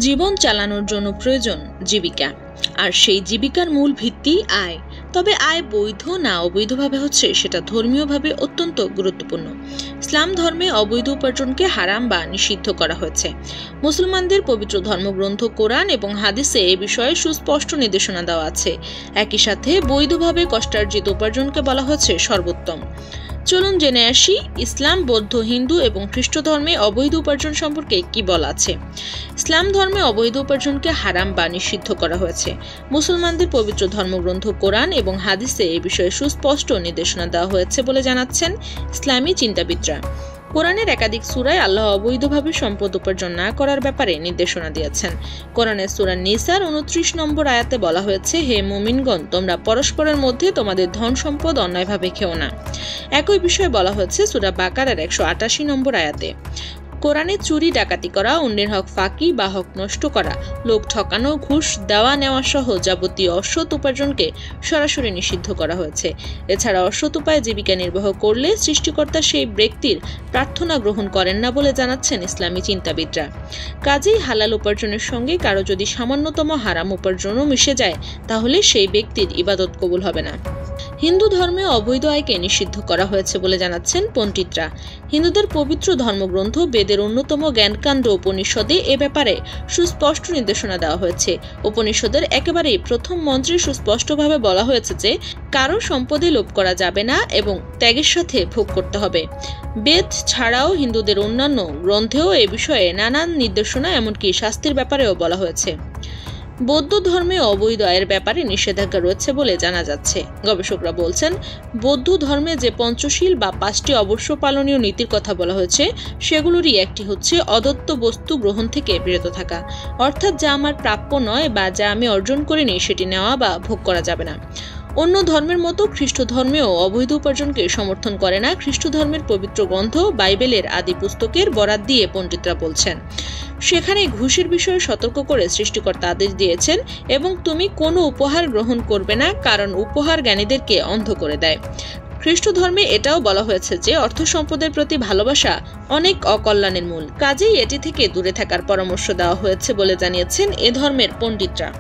জীবন চালানোর জন্য প্রয়োজন জীবিকা, আর সেই জীবিকার মূল ভিত্তি আয়। তবে আয় বৈধ না অবৈধভাবে হচ্ছে সেটা ধর্মীয়ভাবে অত্যন্ত গুরুত্বপূর্ণ। ইসলাম ধর্মে অবৈধ উপার্জনকে হারাম বা নিষিদ্ধ করা হয়েছে। মুসলমানদের পবিত্র ধর্মগ্রন্থ কোরআন এবং হাদিসে এ বিষয়ে সুস্পষ্ট নির্দেশনা দেওয়া আছে। একই সাথে বৈধভাবে কষ্টার্জিত উপার্জনকে বলা হয়েছে সর্বোত্তম। চলুন জেনে আসি ইসলাম, বৌদ্ধ, হিন্দু এবং খ্রিস্ট ধর্মে অবৈধ উপার্জন সম্পর্কে কি বলা আছে। ইসলাম ধর্মে অবৈধ উপার্জনকে হারাম বা নিষিদ্ধ করা হয়েছে। মুসলমানদের পবিত্র ধর্মগ্রন্থ কোরআন এবং হাদিসে এ বিষয়ে সুস্পষ্ট নির্দেশনা দেওয়া হয়েছে বলে জানাচ্ছেন ইসলামী চিন্তাবিদরা। কোরআনের একাধিক সূরায় আল্লাহ অবৈধভাবে সম্পদ উপার্জন না করার ব্যাপারে নির্দেশনা দিয়েছেন। কোরআনের সূরা নিসার 29 নম্বর আয়াতে বলা হয়েছে, হে মুমিনগণ, তোমরা পরস্পরের মধ্যে তোমাদের ধন সম্পদ অন্যায়ভাবে খেও না। একই বিষয়ে বলা হয়েছে সূরা বাকারার 188 নম্বর আয়াতে। কোরআনে চুরি ডাকাতি করা, অন্যের হক ফাঁকি বা হক নষ্ট করা, লোক ঠকানো, ঘুষ দেওয়া নেওয়া সহ যাবতীয় অসৎ উপার্জনকে সরাসরি নিষিদ্ধ করা হয়েছে। এছাড়া অসৎ উপায়ে জীবিকা নির্বাহ করলে সৃষ্টিকর্তা সেই ব্যক্তির প্রার্থনা গ্রহণ করেন না বলে জানাচ্ছেন ইসলামী চিন্তাবিদরা। কাজেই হালাল উপার্জনের সঙ্গে কারো যদি সামান্যতম হারাম উপার্জনও মিশে যায়, তাহলে সেই ব্যক্তির ইবাদত কবুল হবে না। হিন্দু ধর্মে অবৈধ আয়কে নিষিদ্ধ করা হয়েছে বলে জানাচ্ছেন পণ্ডিতরা। হিন্দুদের পবিত্র ধর্মগ্রন্থ বেদের অন্যতম জ্ঞানকাণ্ড উপনিষদে এ ব্যাপারে সুস্পষ্ট নির্দেশনা দেওয়া হয়েছে। উপনিষদের একেবারেই প্রথম মন্ত্রে সুস্পষ্টভাবে বলা হয়েছে যে কারো সম্পদে লোভ করা যাবে না এবং ত্যাগের সাথে ভোগ করতে হবে। বেদ ছাড়াও হিন্দুদের অন্যান্য গ্রন্থেও এ বিষয়ে নানান নির্দেশনা, এমনকি শাস্তির ব্যাপারেও বলা হয়েছে। বৌদ্ধ ধর্মে অবৈধ আয়ের ব্যাপারে নিষেধাজ্ঞা রয়েছে বলে জানা যাচ্ছে। গবেষকরা বলছেন, বৌদ্ধ ধর্মে যে পঞ্চশীল বা 5টি অবশ্য পালনীয় নীতির কথা বলা হয়েছে, সেগুলোরই একটি হচ্ছে অদত্ত বস্তু গ্রহণ থেকে বিরত থাকা। অর্থাৎ যা আমার প্রাপ্য নয় বা যা আমি অর্জন করিনি সেটি নেওয়া বা ভোগ করা যাবে না। অন্য ধর্মের মতো খ্রিস্ট ধর্মেও অবৈধ উপার্জনকে সমর্থন করে না। খ্রিস্ট ধর্মের পবিত্র গ্রন্থ বাইবেলের আদি পুস্তকের বরাত দিয়ে পণ্ডিতরা বলছেন, সেখানে ঘুষের বিষয়ে সতর্ক করে সৃষ্টিকর্তা আদেশ দিয়েছেন এবং তুমি কোনো উপহার গ্রহণ করবে না, কারণ উপহার জ্ঞানীদেরকে অন্ধ করে দেয়। খ্রিস্ট ধর্মে এটাও বলা হয়েছে যে অর্থ সম্পদের প্রতি ভালোবাসা অনেক অকল্যাণের মূল, কাজেই এটি থেকে দূরে থাকার পরামর্শ দেওয়া হয়েছে বলে জানিয়েছেন এ ধর্মের পণ্ডিতরা।